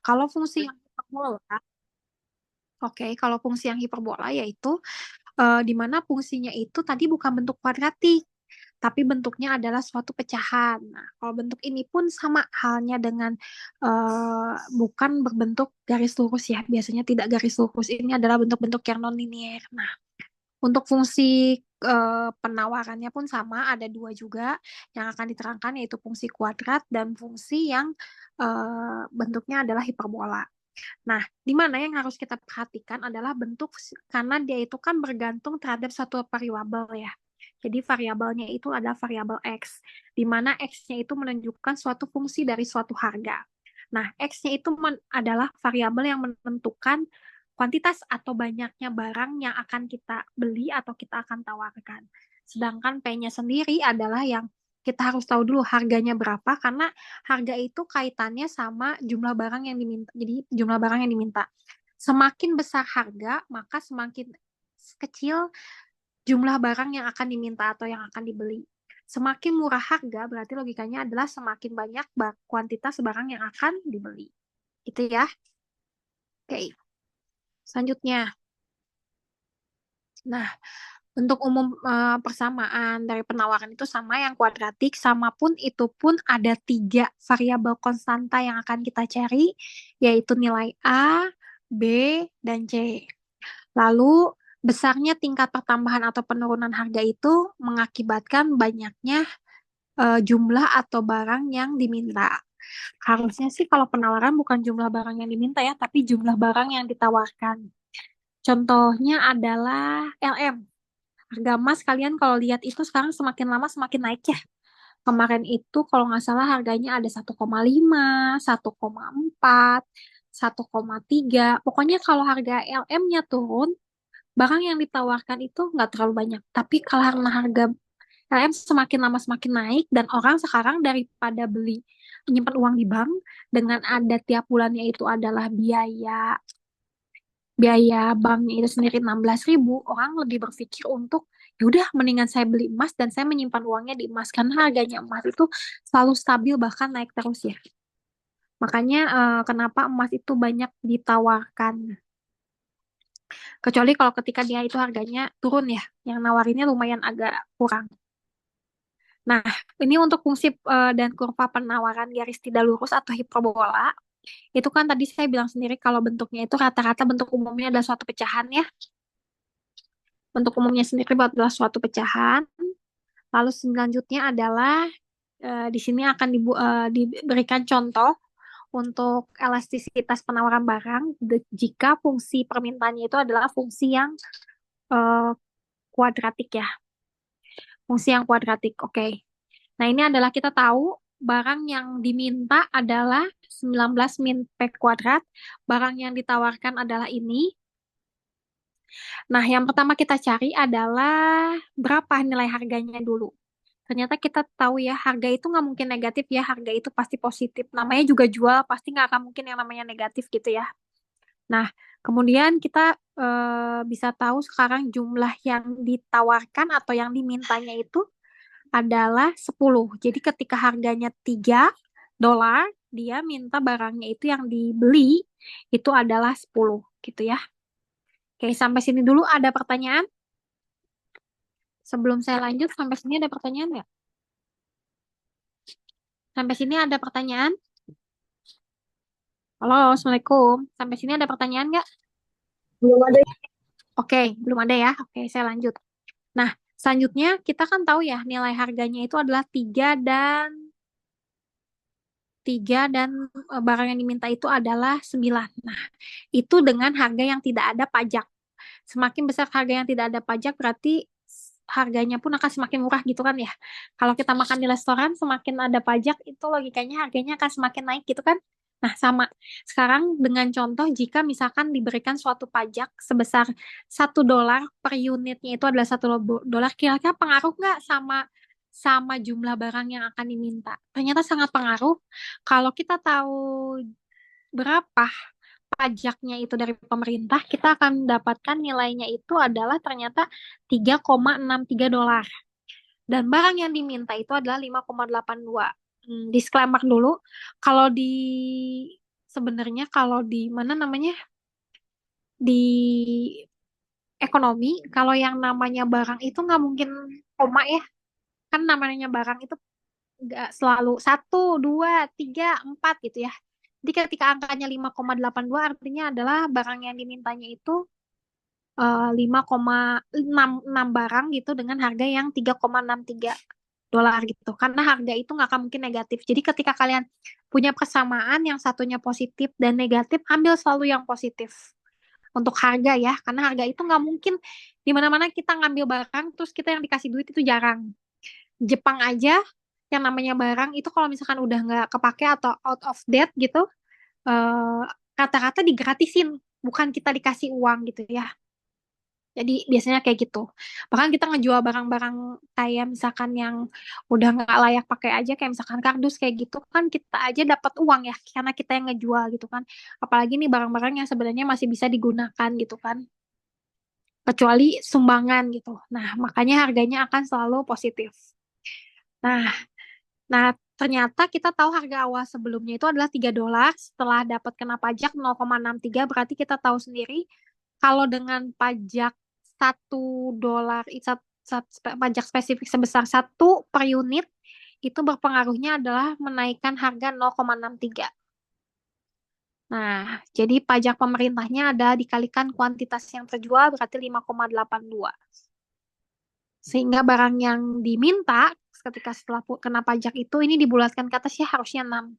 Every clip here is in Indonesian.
kalau fungsi yang hiperbola, oke, kalau fungsi yang hiperbola yaitu di mana fungsinya itu tadi bukan bentuk kuadratik, tapi bentuknya adalah suatu pecahan. Nah, kalau bentuk ini pun sama halnya dengan bukan berbentuk garis lurus ya. Biasanya tidak garis lurus. Ini adalah bentuk-bentuk yang non-linear. Nah, untuk fungsi penawarannya pun sama, ada dua juga yang akan diterangkan yaitu fungsi kuadrat dan fungsi yang bentuknya adalah hiperbola. Nah, di mana yang harus kita perhatikan adalah bentuk karena dia itu kan bergantung terhadap satu variabel ya. Jadi variabelnya itu adalah variabel X, di mana X-nya itu menunjukkan suatu fungsi dari suatu harga. Nah, X-nya itu adalah variabel yang menentukan kuantitas atau banyaknya barang yang akan kita beli atau kita akan tawarkan. Sedangkan P-nya sendiri adalah yang kita harus tahu dulu harganya berapa karena harga itu kaitannya sama jumlah barang yang diminta. Jadi jumlah barang yang diminta. Semakin besar harga, maka semakin kecil jumlah barang yang akan diminta atau yang akan dibeli. Semakin murah harga, berarti logikanya adalah semakin banyak kuantitas barang yang akan dibeli. Itu ya. Oke, selanjutnya. Nah, untuk umum persamaan dari penawaran itu sama yang kuadratik, sama pun itu pun ada tiga variabel konstanta yang akan kita cari, yaitu nilai A, B, dan C. Lalu besarnya tingkat pertambahan atau penurunan harga itu mengakibatkan banyaknya jumlah atau barang yang diminta. Harusnya sih kalau penawaran bukan jumlah barang yang diminta ya, tapi jumlah barang yang ditawarkan. Contohnya adalah LM. Harga emas kalian kalau lihat itu sekarang semakin lama semakin naik ya. Kemarin itu kalau nggak salah harganya ada 1,5, 1,4, 1,3. Pokoknya kalau harga LM-nya turun, barang yang ditawarkan itu nggak terlalu banyak. Tapi karena harga LM semakin lama semakin naik dan orang sekarang daripada beli menyimpan uang di bank dengan ada tiap bulannya itu adalah biaya biaya banknya itu sendiri 16.000, orang lebih berpikir untuk ya udah mendingan saya beli emas dan saya menyimpan uangnya di emas karena harganya emas itu selalu stabil bahkan naik terus ya. Makanya kenapa emas itu banyak ditawarkan. Kecuali kalau ketika dia itu harganya turun ya, yang nawarinnya lumayan agak kurang. Nah, ini untuk fungsi dan kurva penawaran garis tidak lurus atau hiperbola. Itu kan tadi saya bilang sendiri kalau bentuknya itu rata-rata bentuk umumnya adalah suatu pecahan ya. Bentuk umumnya sendiri adalah suatu pecahan. Lalu selanjutnya adalah di sini akan diberikan contoh untuk elastisitas penawaran barang jika fungsi permintaannya itu adalah fungsi yang eh, kuadratik ya. Fungsi yang kuadratik. Oke. Nah, ini adalah kita tahu barang yang diminta adalah 19 min P kuadrat. Barang yang ditawarkan adalah ini. Nah, yang pertama kita cari adalah berapa nilai harganya dulu. Ternyata kita tahu ya, harga itu nggak mungkin negatif ya, harga itu pasti positif. Namanya juga jual, pasti nggak akan mungkin yang namanya negatif gitu ya. Nah, kemudian kita bisa tahu sekarang jumlah yang ditawarkan atau yang dimintanya itu adalah 10. Jadi ketika harganya $3, dia minta barangnya itu yang dibeli itu adalah 10 gitu ya. Oke, sampai sini dulu ada pertanyaan? Sebelum saya lanjut, sampai sini ada pertanyaan nggak? Sampai sini ada pertanyaan? Halo, Assalamualaikum. Sampai sini ada pertanyaan nggak? Belum ada. Oke, belum ada ya. Oke, saya lanjut. Nah, selanjutnya kita kan tahu ya nilai harganya itu adalah 3 dan barang yang diminta itu adalah 9. Nah, itu dengan harga yang tidak ada pajak. Semakin besar harga yang tidak ada pajak berarti harganya pun akan semakin murah gitu kan ya. Kalau kita makan di restoran semakin ada pajak itu logikanya harganya akan semakin naik gitu kan. Nah, sama. Sekarang dengan contoh jika misalkan diberikan suatu pajak sebesar $1 per unitnya itu adalah $1, kira-kira pengaruh nggak sama sama jumlah barang yang akan diminta? Ternyata sangat pengaruh. Kalau kita tahu berapa pajaknya itu dari pemerintah, kita akan mendapatkan nilainya itu adalah ternyata $3,63. Dan barang yang diminta itu adalah 5,82. Disclaimer dulu, kalau di sebenarnya kalau di mana namanya di ekonomi, kalau yang namanya barang itu nggak mungkin koma ya. Kan namanya barang itu nggak selalu satu, dua, tiga, empat gitu ya. Jadi ketika angkanya 5,82 artinya adalah barang yang dimintanya itu 5,66 barang gitu dengan harga yang 3,63 dolar gitu. Karena harga itu nggak akan mungkin negatif. Jadi ketika kalian punya persamaan yang satunya positif dan negatif, ambil selalu yang positif untuk harga ya. Karena harga itu nggak mungkin di mana-mana kita ngambil barang terus kita yang dikasih duit itu jarang. Jepang aja yang namanya barang itu kalau misalkan udah nggak kepake atau out of date gitu, eh, rata-rata digratisin, bukan kita dikasih uang gitu ya. Jadi biasanya kayak gitu. Bahkan kita ngejual barang-barang kayak misalkan yang udah nggak layak pakai aja, kayak misalkan kardus kayak gitu kan kita aja dapat uang ya, karena kita yang ngejual gitu kan. Apalagi nih barang-barang yang sebenarnya masih bisa digunakan gitu kan, kecuali sumbangan gitu. Nah, makanya harganya akan selalu positif. Nah, Nah, ternyata kita tahu harga awal sebelumnya itu adalah 3 dolar. Setelah dapat kena pajak 0,63, berarti kita tahu sendiri kalau dengan pajak 1 dolar, pajak spesifik sebesar 1 per unit, itu berpengaruhnya adalah menaikkan harga 0,63. Nah, jadi pajak pemerintahnya adalah dikalikan kuantitas yang terjual berarti 5,82. Sehingga barang yang diminta ketika setelah kena pajak itu ini dibulatkan ke atas ya harusnya 6.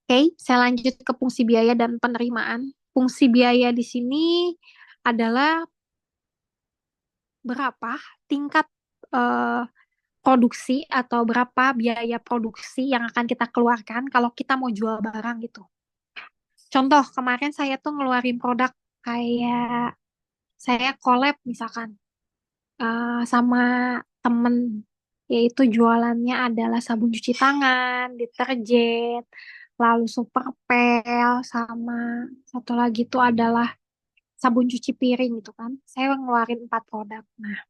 Oke, saya lanjut ke fungsi biaya dan penerimaan. Fungsi biaya di sini adalah berapa tingkat eh, produksi atau berapa biaya produksi yang akan kita keluarkan kalau kita mau jual barang gitu. Contoh, kemarin saya tuh ngeluarin produk kayak saya collab misalkan sama temen, yaitu jualannya adalah sabun cuci tangan, deterjen, lalu super pel, sama satu lagi tuh adalah sabun cuci piring gitu kan. Saya ngeluarin 4 produk. Nah,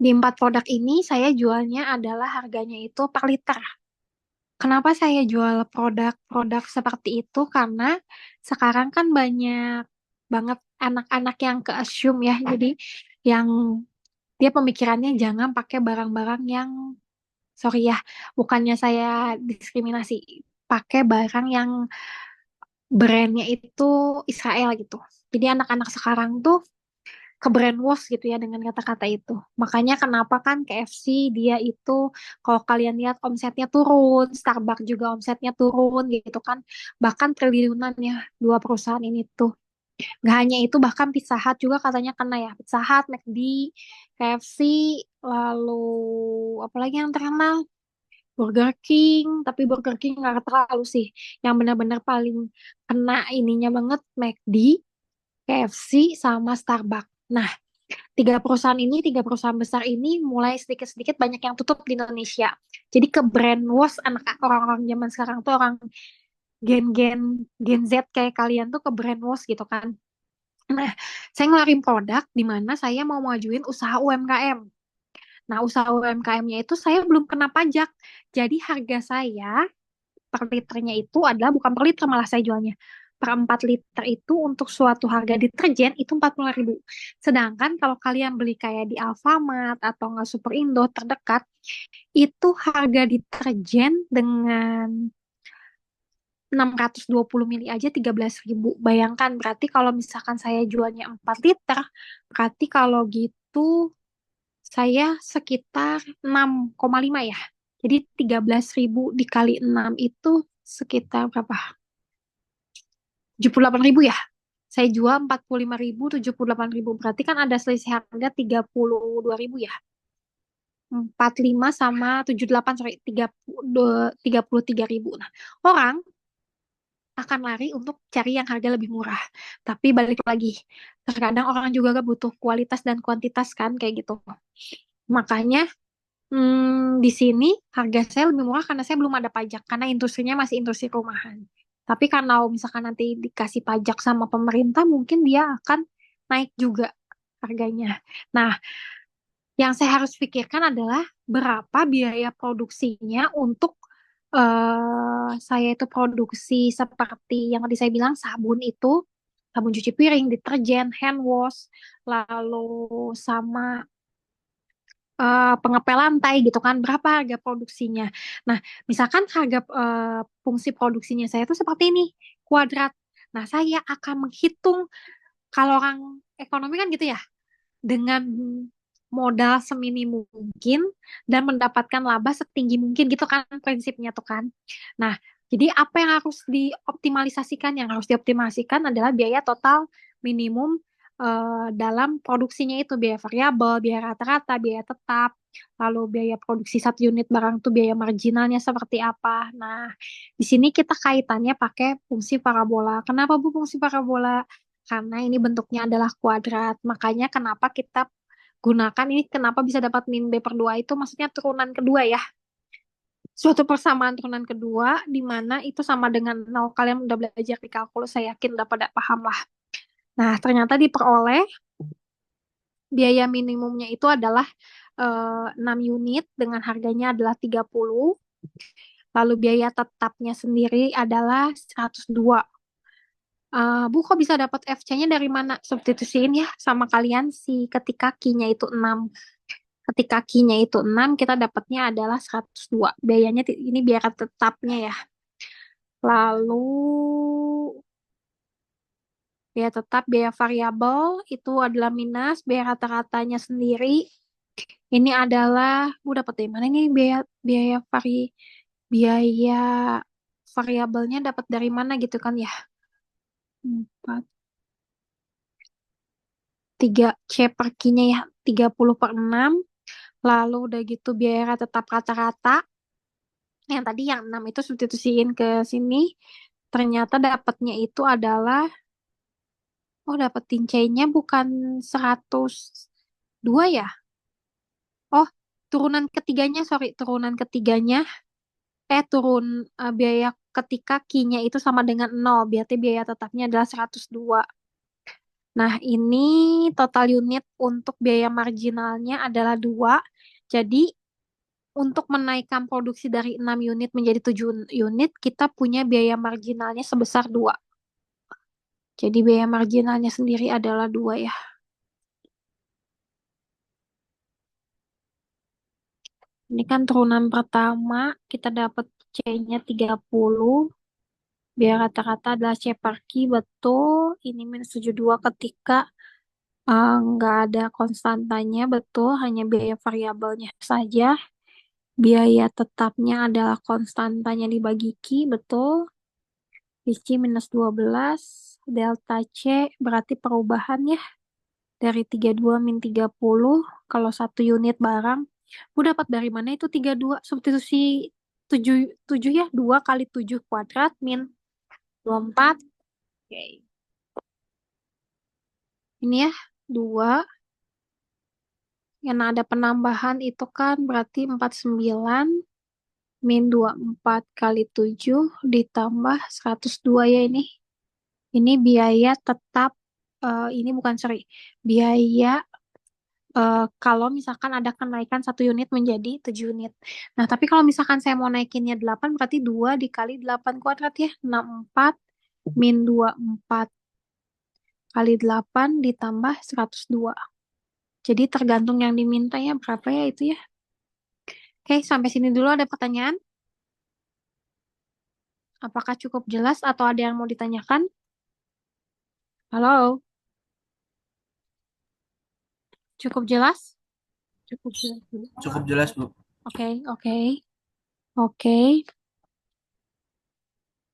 di 4 produk ini saya jualnya adalah harganya itu per liter. Kenapa saya jual produk-produk seperti itu? Karena sekarang kan banyak banget anak-anak yang ke-assume ya. Jadi yang dia pemikirannya jangan pakai barang-barang yang, sorry ya, bukannya saya diskriminasi, pakai barang yang brandnya itu Israel gitu. Jadi anak-anak sekarang tuh ke brainwash gitu ya dengan kata-kata itu. Makanya kenapa kan KFC dia itu kalau kalian lihat omsetnya turun, Starbucks juga omsetnya turun gitu kan. Bahkan triliunan ya dua perusahaan ini tuh. Gak hanya itu, bahkan Pizza Hut juga katanya kena ya. Pizza Hut, McD, KFC, lalu apalagi yang terkenal? Burger King, tapi Burger King nggak terlalu sih. Yang benar-benar paling kena ininya banget McD, KFC, sama Starbucks. Nah, tiga perusahaan besar ini mulai sedikit-sedikit banyak yang tutup di Indonesia. Jadi ke brainwash anak orang-orang zaman sekarang tuh orang gen-gen Gen Z kayak kalian tuh ke brainwash gitu kan. Nah, saya ngeluarin produk di mana saya mau majuin usaha UMKM. Nah, usaha UMKM-nya itu saya belum kena pajak. Jadi harga saya per liternya itu adalah bukan per liter, malah saya jualnya. Per 4 liter itu untuk suatu harga deterjen itu 40.000. Sedangkan kalau kalian beli kayak di Alfamart atau nggak Superindo terdekat, itu harga deterjen dengan 620 mili aja 13.000. Bayangkan berarti kalau misalkan saya jualnya 4 liter, berarti kalau gitu saya sekitar 6,5 ya. Jadi 13.000 dikali 6 itu sekitar berapa? 78.000 ya. Saya jual 45.000, 78.000. Berarti kan ada selisih harga 32.000 ya. 45 sama 78, sorry, 33.000. Nah, orang akan lari untuk cari yang harga lebih murah. Tapi balik lagi, terkadang orang juga gak butuh kualitas dan kuantitas kan kayak gitu. Makanya di sini harga saya lebih murah karena saya belum ada pajak, karena industrinya masih industri rumahan. Tapi karena misalkan nanti dikasih pajak sama pemerintah, mungkin dia akan naik juga harganya. Nah, yang saya harus pikirkan adalah berapa biaya produksinya untuk saya itu produksi seperti yang tadi saya bilang sabun itu, sabun cuci piring, deterjen, hand wash, lalu sama pengepel lantai gitu kan, berapa harga produksinya. Nah, misalkan harga fungsi produksinya saya itu seperti ini, kuadrat. Nah, saya akan menghitung kalau orang ekonomi kan gitu ya, dengan modal seminim mungkin dan mendapatkan laba setinggi mungkin gitu kan prinsipnya tuh kan. Nah, jadi apa yang harus dioptimalisasikan? Yang harus dioptimalisasikan adalah biaya total minimum dalam produksinya itu biaya variabel, biaya rata-rata, biaya tetap, lalu biaya produksi satu unit barang tuh biaya marginalnya seperti apa. Nah, di sini kita kaitannya pakai fungsi parabola. Kenapa Bu fungsi parabola? Karena ini bentuknya adalah kuadrat. Makanya kenapa kita gunakan ini, kenapa bisa dapat min B per 2 itu maksudnya turunan kedua ya. Suatu persamaan turunan kedua di mana itu sama dengan nol. Kalian udah belajar di kalkulus, saya yakin udah pada paham lah. Nah, ternyata diperoleh biaya minimumnya itu adalah 6 unit dengan harganya adalah 30. Lalu biaya tetapnya sendiri adalah 102. Bu, kok bisa dapat FC-nya dari mana? Substitusiin ya sama kalian si ketika Q-nya itu 6. Ketika Q-nya itu 6, kita dapatnya adalah 102. Biayanya ini biaya tetapnya ya. Lalu biaya tetap, biaya variabel itu adalah minus, biaya rata-ratanya sendiri. Ini adalah, Bu dapat dari mana ini biaya biaya biaya variabelnya dapat dari mana gitu kan ya? 4, 3 C per Q-nya ya, 30 per 6. Lalu udah gitu biaya tetap rata-rata. Yang tadi yang 6 itu substitusiin ke sini. Ternyata dapatnya itu adalah, oh dapetin C-nya bukan 102 ya? Oh, turunan ketiganya, sorry, turunan ketiganya, biaya ketika Q-nya itu sama dengan 0, berarti biaya tetapnya adalah 102. Nah, ini total unit untuk biaya marginalnya adalah 2. Jadi, untuk menaikkan produksi dari 6 unit menjadi 7 unit, kita punya biaya marginalnya sebesar 2. Jadi biaya marginalnya sendiri adalah 2 ya. Ini kan turunan pertama, kita dapat C-nya 30. Biaya rata-rata adalah C per Q, betul. Ini minus 72 ketika nggak ada konstantanya, betul. Hanya biaya variabelnya saja. Biaya tetapnya adalah konstantanya dibagi Q, betul. Q minus 12. Delta C berarti perubahan ya. Dari 32 min 30 kalau satu unit barang. Bu dapat dari mana itu 32? Substitusi 7, 7 ya, 2 kali 7 kuadrat min 24. Oke. Ini ya, 2. Yang ada penambahan itu kan berarti 49 min 24 kali 7 ditambah 102 ya ini. Ini biaya tetap, ini bukan sorry, biaya kalau misalkan ada kenaikan satu unit menjadi 7 unit. Nah, tapi kalau misalkan saya mau naikinnya 8, berarti 2 dikali 8 kuadrat ya. 64 min 24 kali 8 ditambah 102. Jadi tergantung yang diminta ya, berapa ya itu ya. Oke, sampai sini dulu ada pertanyaan. Apakah cukup jelas atau ada yang mau ditanyakan? Halo, cukup jelas? Cukup jelas. Cukup jelas, Bu. Oke, oke. Oke.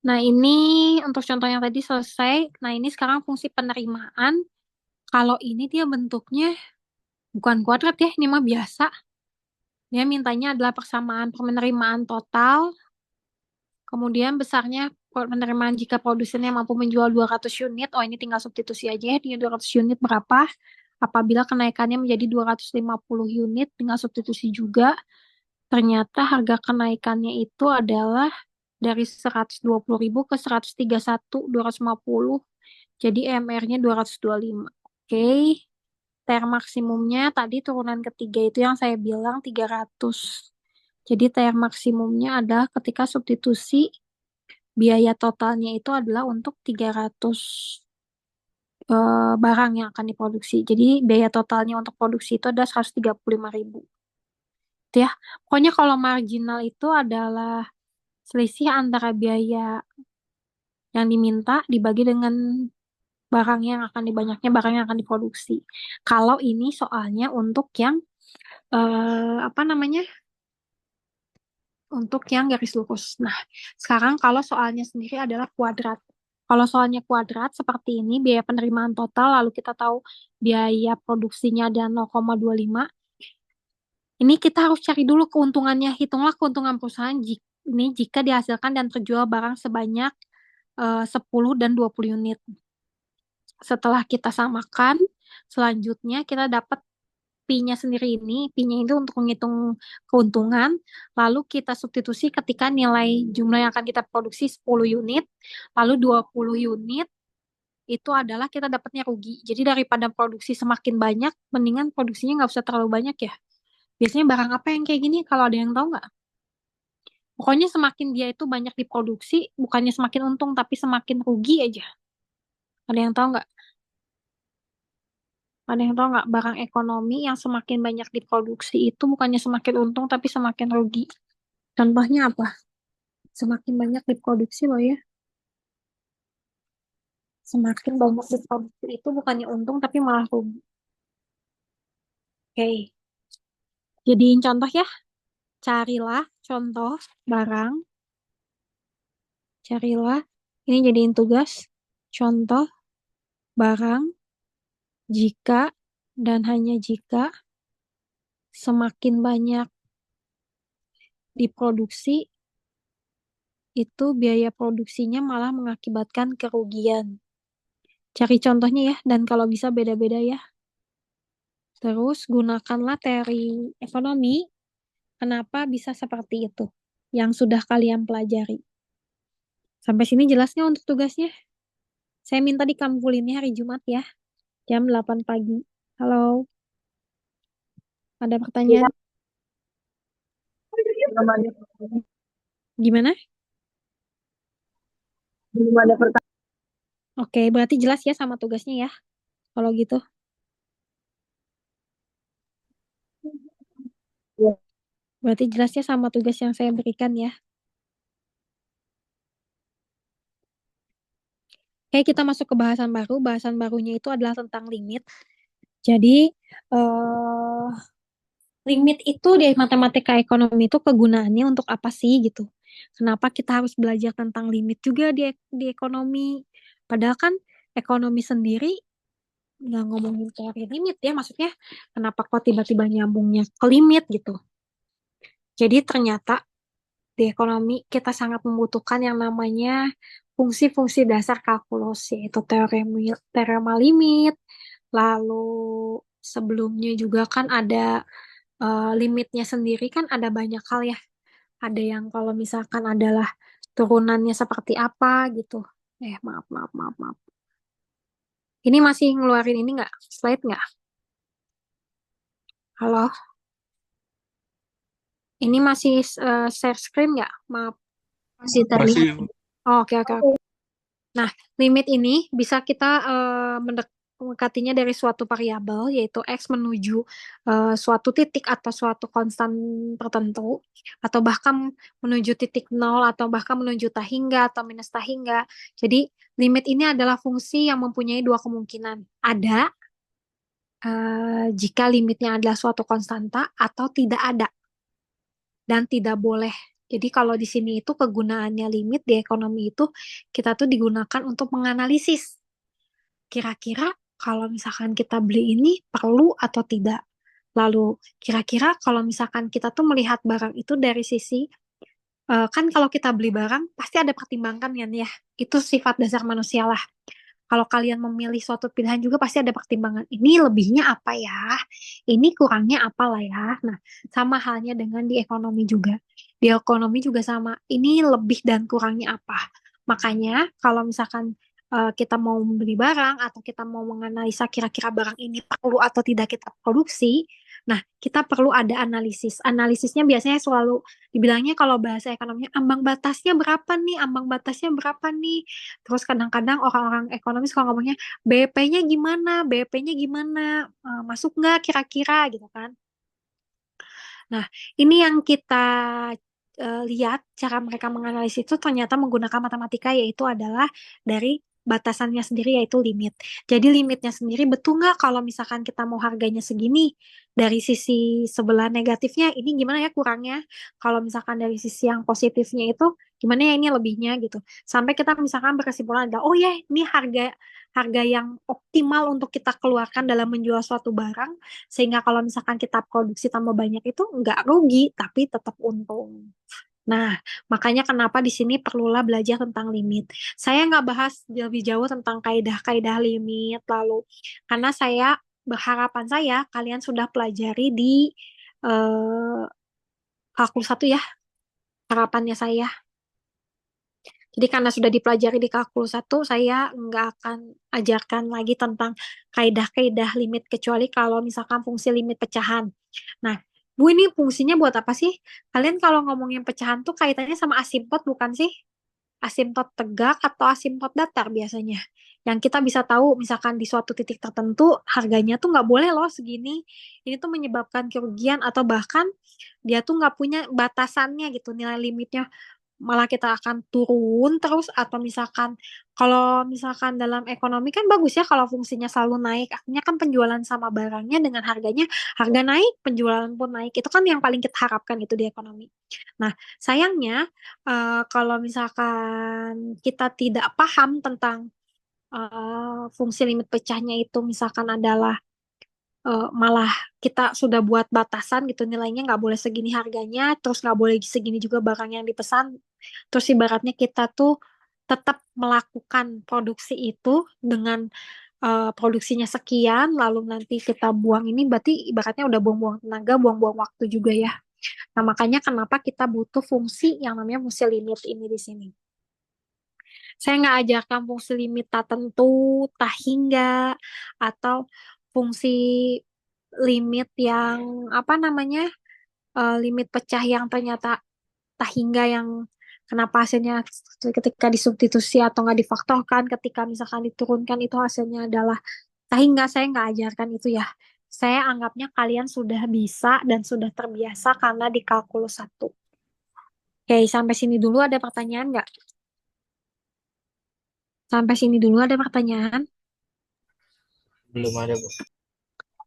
Nah, ini untuk contoh yang tadi selesai. Nah, ini sekarang fungsi penerimaan. Kalau ini dia bentuknya bukan kuadrat ya, ini mah biasa. Dia mintanya adalah persamaan penerimaan total, kemudian besarnya penerimaan jika produsennya mampu menjual 200 unit. Oh, ini tinggal substitusi aja ya, dia 200 unit berapa? Apabila kenaikannya menjadi 250 unit, tinggal substitusi juga. Ternyata harga kenaikannya itu adalah dari 120.000 ke 131.250. Jadi MR-nya 225. Oke. TR maksimumnya tadi turunan ketiga itu yang saya bilang 300. Jadi TR maksimumnya adalah ketika substitusi biaya totalnya itu adalah untuk 300 barang yang akan diproduksi. Jadi biaya totalnya untuk produksi itu ada 135.000. Itu ya. Pokoknya kalau marginal itu adalah selisih antara biaya yang diminta dibagi dengan barang yang akan dibanyaknya barang yang akan diproduksi. Kalau ini soalnya untuk yang apa namanya? Untuk yang garis lurus. Nah, sekarang kalau soalnya sendiri adalah kuadrat. Kalau soalnya kuadrat seperti ini, biaya penerimaan total, lalu kita tahu biaya produksinya ada 0,25. Ini kita harus cari dulu keuntungannya. Hitunglah keuntungan perusahaan ini jika dihasilkan dan terjual barang sebanyak 10 dan 20 unit. Setelah kita samakan, selanjutnya kita dapat P-nya sendiri ini. P-nya itu untuk menghitung keuntungan. Lalu kita substitusi ketika nilai jumlah yang akan kita produksi 10 unit. Lalu 20 unit itu adalah kita dapatnya rugi. Jadi daripada produksi semakin banyak, mendingan produksinya nggak usah terlalu banyak ya. Biasanya barang apa yang kayak gini? Kalau ada yang tahu nggak? Pokoknya semakin dia itu banyak diproduksi, bukannya semakin untung, tapi semakin rugi aja. Ada yang tahu nggak? Ada yang tahu nggak? Barang ekonomi yang semakin banyak diproduksi itu bukannya semakin untung, tapi semakin rugi. Contohnya apa? Semakin banyak diproduksi loh ya. Semakin banyak diproduksi itu bukannya untung, tapi malah rugi. Oke. Jadiin contoh ya. Carilah contoh barang. Carilah. Ini jadiin tugas. Contoh barang jika dan hanya jika semakin banyak diproduksi, itu biaya produksinya malah mengakibatkan kerugian. Cari contohnya ya, dan kalau bisa beda-beda ya. Terus gunakanlah teori ekonomi, kenapa bisa seperti itu, yang sudah kalian pelajari. Sampai sini jelasnya untuk tugasnya. Saya minta dikampulinnya hari Jumat ya, jam 8 pagi. Halo, ada pertanyaan? Belum ada Gimana? belum ada Oke, berarti jelas ya sama tugasnya ya, kalau gitu. pertanyaan. Berarti jelas ya sama tugas yang saya berikan ya. Oke, kita masuk ke bahasan baru. Bahasan barunya itu adalah tentang limit. Jadi, eh, limit itu di matematika ekonomi itu kegunaannya untuk apa sih gitu? Kenapa kita harus belajar tentang limit juga di ekonomi? Padahal kan ekonomi sendiri nggak ngomongin teori limit ya, maksudnya kenapa kok tiba-tiba nyambungnya ke limit gitu? Jadi ternyata di ekonomi kita sangat membutuhkan yang namanya fungsi-fungsi dasar kalkulus, yaitu teorema limit, lalu sebelumnya juga kan ada limitnya sendiri kan ada banyak hal ya. Ada yang kalau misalkan adalah turunannya seperti apa gitu. Maaf, maaf, maaf, maaf. Ini masih ngeluarin ini nggak? Slide nggak? Halo? Ini masih share screen nggak? Maaf. Masih Masih, terlihat. Oh, oke, oke, oke. Nah, limit ini bisa kita mendekatinya dari suatu variabel, yaitu X menuju suatu titik atau suatu konstan tertentu, atau bahkan menuju titik nol, atau bahkan menuju tak hingga atau minus tak hingga. Jadi, limit ini adalah fungsi yang mempunyai dua kemungkinan. Ada jika limitnya adalah suatu konstanta atau tidak ada dan tidak boleh. Jadi kalau di sini itu kegunaannya limit di ekonomi itu kita tuh digunakan untuk menganalisis kira-kira kalau misalkan kita beli ini perlu atau tidak. Lalu kira-kira kalau misalkan kita tuh melihat barang itu dari sisi kan kalau kita beli barang pasti ada pertimbangan kan ya. Itu sifat dasar manusia lah. Kalau kalian memilih suatu pilihan juga pasti ada pertimbangan. Ini lebihnya apa ya? Ini kurangnya apa lah ya? Nah, sama halnya dengan di ekonomi juga. Di ekonomi juga sama. Ini lebih dan kurangnya apa? Makanya kalau misalkan kita mau membeli barang atau kita mau menganalisa kira-kira barang ini perlu atau tidak kita produksi, Nah, kita perlu ada analisis. Analisisnya biasanya selalu dibilangnya kalau bahasa ekonominya ambang batasnya berapa nih, ambang batasnya berapa nih. Terus kadang-kadang orang-orang ekonomis kalau ngomongnya BP-nya gimana, BP-nya gimana, masuk nggak kira-kira gitu kan. Nah, ini yang kita lihat cara mereka menganalisis itu ternyata menggunakan matematika yaitu adalah dari batasannya sendiri yaitu limit. Jadi limitnya sendiri betul nggak kalau misalkan kita mau harganya segini dari sisi sebelah negatifnya ini gimana ya kurangnya? Kalau misalkan dari sisi yang positifnya itu gimana ya ini lebihnya gitu. Sampai kita misalkan berkesimpulan adalah oh ya ini harga harga yang optimal untuk kita keluarkan dalam menjual suatu barang sehingga kalau misalkan kita produksi tambah banyak itu nggak rugi tapi tetap untung. Nah, makanya kenapa di sini perlulah belajar tentang limit. Saya nggak bahas lebih jauh tentang kaidah-kaidah limit lalu karena saya berharapan saya kalian sudah pelajari di eh, kalkulus satu ya, harapannya saya. Jadi karena sudah dipelajari di kalkulus satu, saya nggak akan ajarkan lagi tentang kaidah-kaidah limit kecuali kalau misalkan fungsi limit pecahan. Nah, Bu ini fungsinya buat apa sih? Kalian kalau ngomongin pecahan tuh kaitannya sama asimptot bukan sih? Asimptot tegak atau asimptot datar biasanya. Yang kita bisa tahu misalkan di suatu titik tertentu harganya tuh nggak boleh loh segini. Ini tuh menyebabkan kerugian atau bahkan dia tuh nggak punya batasannya gitu nilai limitnya malah kita akan turun terus atau misalkan kalau misalkan dalam ekonomi kan bagus ya kalau fungsinya selalu naik artinya kan penjualan sama barangnya dengan harganya harga naik penjualan pun naik itu kan yang paling kita harapkan itu di ekonomi. Nah sayangnya kalau misalkan kita tidak paham tentang fungsi limit pecahnya itu misalkan adalah malah kita sudah buat batasan gitu nilainya nggak boleh segini harganya terus nggak boleh segini juga barang yang dipesan terus ibaratnya kita tuh tetap melakukan produksi itu dengan produksinya sekian lalu nanti kita buang ini berarti ibaratnya udah buang-buang tenaga buang-buang waktu juga ya. Nah makanya kenapa kita butuh fungsi yang namanya fungsi limit ini di sini. Saya nggak ajarkan fungsi limit tak tentu, tak hingga, atau fungsi limit yang apa namanya limit pecah yang ternyata tak hingga yang kenapa hasilnya ketika disubstitusi atau nggak difaktorkan ketika misalkan diturunkan itu hasilnya adalah tak hingga saya nggak ajarkan itu ya. Saya anggapnya kalian sudah bisa dan sudah terbiasa karena di kalkulus satu. Oke, sampai sini dulu ada pertanyaan nggak? Sampai sini dulu ada pertanyaan? Belum ada, Bu.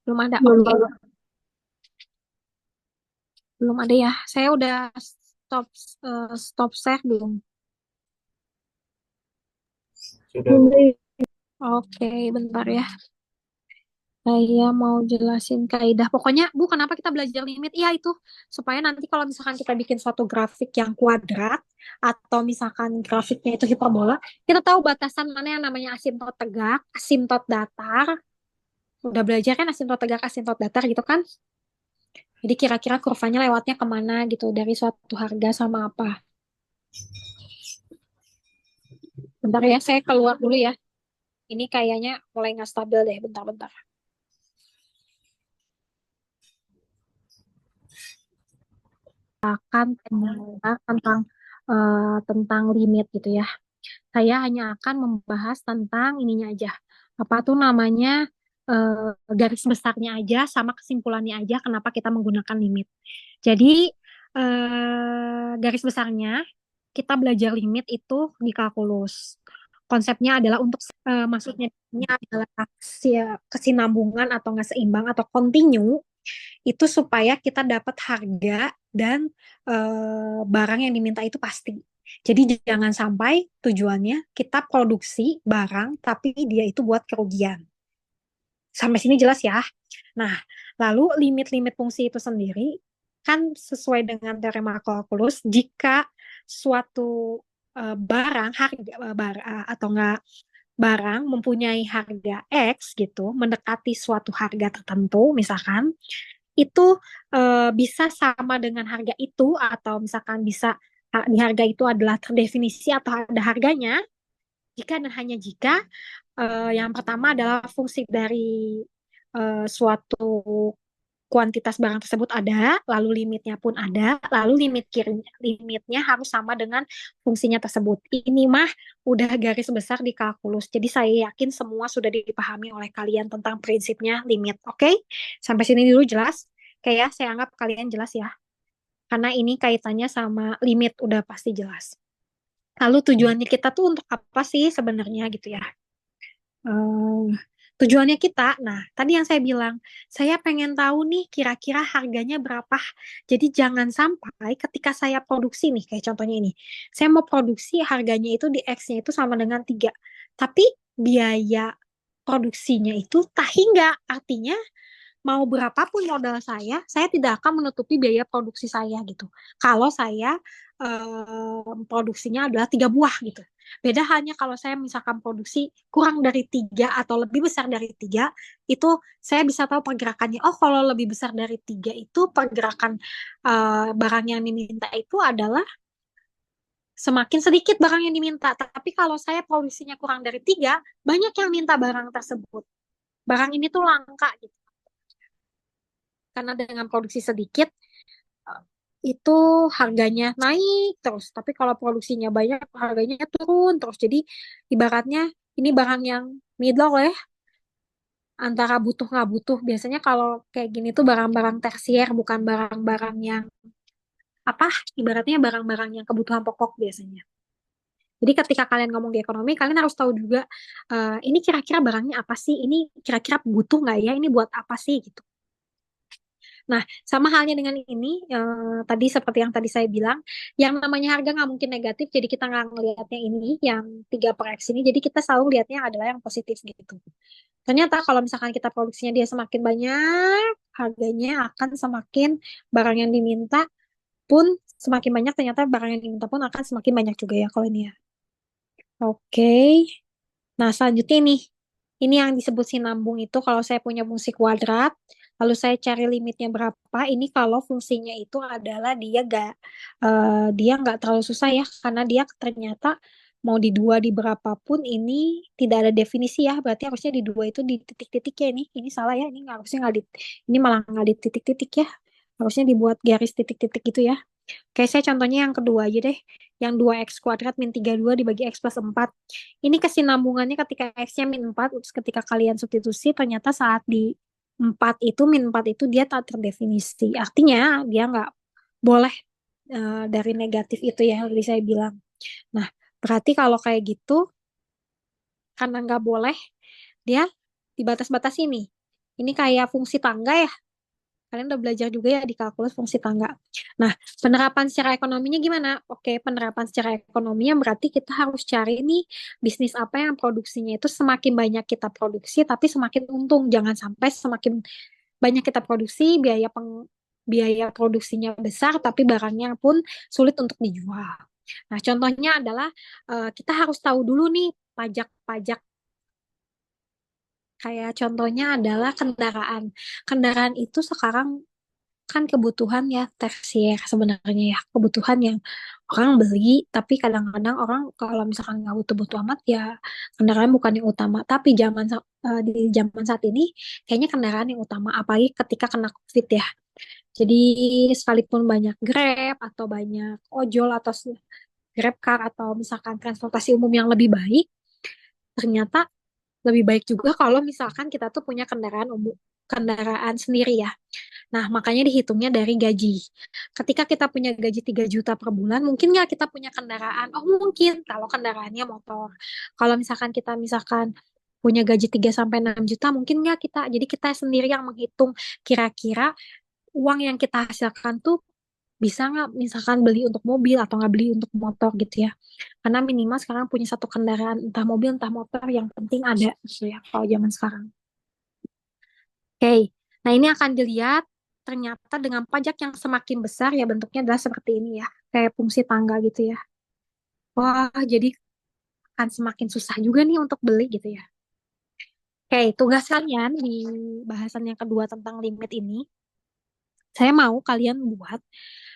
Belum ada. Belum Oke, ada. belum ada ya. Saya udah stop stop share belum? Sudah, Bu. Oke, bentar ya. Saya mau jelasin kaidah. Pokoknya, Bu, kenapa kita belajar limit? Iya itu, supaya nanti kalau misalkan kita bikin suatu grafik yang kuadrat, atau misalkan grafiknya itu hiperbola, kita tahu batasan mana yang namanya asimptot tegak, asimptot datar. Udah belajar kan asimptot tegak, asimptot datar gitu kan? Jadi kira-kira kurvanya lewatnya kemana gitu, dari suatu harga sama apa. Bentar ya, saya keluar dulu ya. Ini kayaknya mulai nggak stabil deh, bentar-bentar. Akan penjelasan tentang limit gitu ya. Saya hanya akan membahas tentang ininya aja. Apa tuh namanya garis besarnya aja sama kesimpulannya aja kenapa kita menggunakan limit. Jadi garis besarnya kita belajar limit itu di kalkulus. Konsepnya adalah untuk maksudnya ini adalah kesinambungan atau nggak seimbang atau kontinu itu supaya kita dapat harga dan barang yang diminta itu pasti. Jadi jangan sampai tujuannya kita produksi barang tapi dia itu buat kerugian. Sampai sini jelas ya. Nah, lalu limit-limit fungsi itu sendiri kan sesuai dengan teorema kalkulus jika suatu barang harga atau enggak barang mempunyai harga X gitu, mendekati suatu harga tertentu misalkan itu bisa sama dengan harga itu atau misalkan bisa di harga itu adalah terdefinisi atau ada harganya jika dan hanya jika yang pertama adalah fungsi dari suatu kuantitas barang tersebut ada, lalu limitnya pun ada, lalu limitnya harus sama dengan fungsinya tersebut. Ini mah udah garis besar di kalkulus. Jadi saya yakin semua sudah dipahami oleh kalian tentang prinsipnya limit. Oke? Sampai sini dulu jelas? Oke ya, saya anggap kalian jelas ya. Karena ini kaitannya sama limit udah pasti jelas. Lalu tujuannya kita tuh untuk apa sih sebenarnya gitu ya? eh, Tujuannya kita, nah tadi yang saya bilang, saya pengen tahu nih kira-kira harganya berapa. Jadi jangan sampai ketika saya produksi nih, kayak contohnya ini, saya mau produksi harganya itu di X-nya itu sama dengan 3. Tapi biaya produksinya itu tak hingga, artinya mau berapapun modal saya tidak akan menutupi biaya produksi saya gitu. Kalau saya produksinya adalah 3 buah gitu. Beda hanya kalau saya misalkan produksi kurang dari 3 atau lebih besar dari 3, itu saya bisa tahu pergerakannya. Oh, kalau lebih besar dari 3 itu pergerakan barang yang diminta itu adalah semakin sedikit barang yang diminta. Tapi kalau saya produksinya kurang dari 3, banyak yang minta barang tersebut. Barang ini tuh langka gitu. Karena dengan produksi sedikit, eh, itu harganya naik terus. Tapi kalau produksinya banyak, harganya turun terus. Jadi ibaratnya ini barang yang middle ya, antara butuh nggak butuh. Biasanya kalau kayak gini tuh barang-barang tersier, bukan barang-barang yang apa, ibaratnya barang-barang yang kebutuhan pokok biasanya. Jadi ketika kalian ngomong di ekonomi, kalian harus tahu juga ini kira-kira barangnya apa sih, ini kira-kira butuh nggak ya, ini buat apa sih gitu. Nah, sama halnya dengan ini, tadi seperti yang tadi saya bilang, yang namanya harga nggak mungkin negatif, jadi kita nggak ngelihatnya ini, yang 3 per X ini, jadi kita selalu lihatnya adalah yang positif gitu. Ternyata kalau misalkan kita produksinya dia semakin banyak, harganya akan semakin, barang yang diminta pun semakin banyak, ternyata barang yang diminta pun akan semakin banyak juga ya kalau ini ya. Oke. Nah, selanjutnya ini yang disebut sinambung itu kalau saya punya fungsi kuadrat, lalu saya cari limitnya berapa. Ini kalau fungsinya itu adalah dia nggak terlalu susah ya, karena dia ternyata mau di dua di berapapun ini tidak ada definisi ya. Berarti harusnya di dua itu di titik-titik ya ini. Ini salah ya, ini harusnya nggak di, ini malah nggak di titik-titik ya. Harusnya dibuat garis titik-titik gitu ya. Oke, saya contohnya yang kedua aja deh. Yang 2x² min 32 dibagi x plus 4. Ini kesinambungannya ketika x-nya min 4, terus ketika kalian substitusi, ternyata saat di 4 itu, min 4 itu dia tak terdefinisi. Artinya dia nggak boleh dari negatif itu ya, yang tadi saya bilang. Nah, berarti kalau kayak gitu, karena nggak boleh, dia dibatas-batas ini. Ini kayak fungsi tangga ya. Kalian udah belajar juga ya di kalkulus fungsi tangga. Nah, penerapan secara ekonominya gimana? Oke, penerapan secara ekonominya berarti kita harus cari nih bisnis apa yang produksinya itu semakin banyak kita produksi tapi semakin untung. Jangan sampai semakin banyak kita produksi biaya produksinya besar tapi barangnya pun sulit untuk dijual. Nah, contohnya adalah kita harus tahu dulu nih pajak-pajak. Kayak contohnya adalah kendaraan. Kendaraan itu sekarang kan kebutuhan ya tersier sebenarnya ya, kebutuhan yang orang beli, tapi kadang-kadang orang kalau misalkan nggak butuh-butuh amat ya kendaraan bukan yang utama. Tapi di zaman saat ini kayaknya kendaraan yang utama, apalagi ketika kena COVID ya. Jadi sekalipun banyak Grab atau banyak ojol atau Grab car atau misalkan transportasi umum yang lebih baik, ternyata lebih baik juga kalau misalkan kita tuh punya kendaraan sendiri ya. Nah, makanya dihitungnya dari gaji. Ketika kita punya gaji 3 juta per bulan, mungkin nggak kita punya kendaraan? Oh, mungkin kalau kendaraannya motor. Kalau misalkan punya gaji 3 sampai 6 juta, mungkin nggak kita. Jadi kita sendiri yang menghitung kira-kira uang yang kita hasilkan tuh bisa nggak misalkan beli untuk mobil atau nggak beli untuk motor gitu ya. Karena minimal sekarang punya satu kendaraan, entah mobil, entah motor, yang penting ada gitu ya kalau zaman sekarang. Oke, nah ini akan dilihat ternyata dengan pajak yang semakin besar ya bentuknya adalah seperti ini ya, kayak fungsi tangga gitu ya. Wah, jadi akan semakin susah juga nih untuk beli gitu ya. Oke, tugas kalian di bahasan yang kedua tentang limit ini, saya mau kalian buat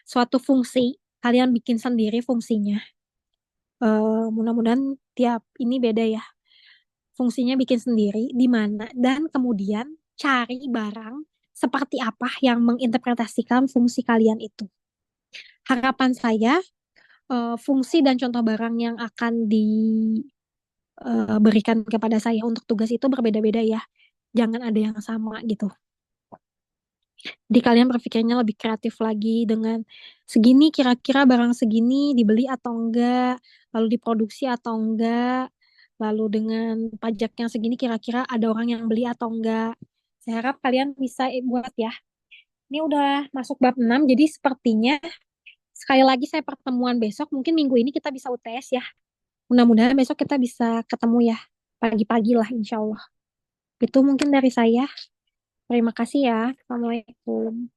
suatu fungsi, kalian bikin sendiri fungsinya. Mudah-mudahan tiap ini beda ya. Fungsinya bikin sendiri di mana dan kemudian cari barang seperti apa yang menginterpretasikan fungsi kalian itu. Harapan saya, fungsi dan contoh barang yang akan diberikan kepada saya untuk tugas itu berbeda-beda ya. Jangan ada yang sama gitu. Jadi kalian berpikirnya lebih kreatif lagi dengan segini kira-kira barang segini dibeli atau enggak, lalu diproduksi atau enggak, lalu dengan pajak yang segini kira-kira ada orang yang beli atau enggak. Saya harap kalian bisa buat ya. Ini udah masuk bab 6, jadi sepertinya sekali lagi saya pertemuan besok, mungkin minggu ini kita bisa UTS ya. Mudah-mudahan besok kita bisa ketemu ya, pagi-pagi lah insya Allah. Itu mungkin dari saya. Terima kasih ya. Assalamualaikum.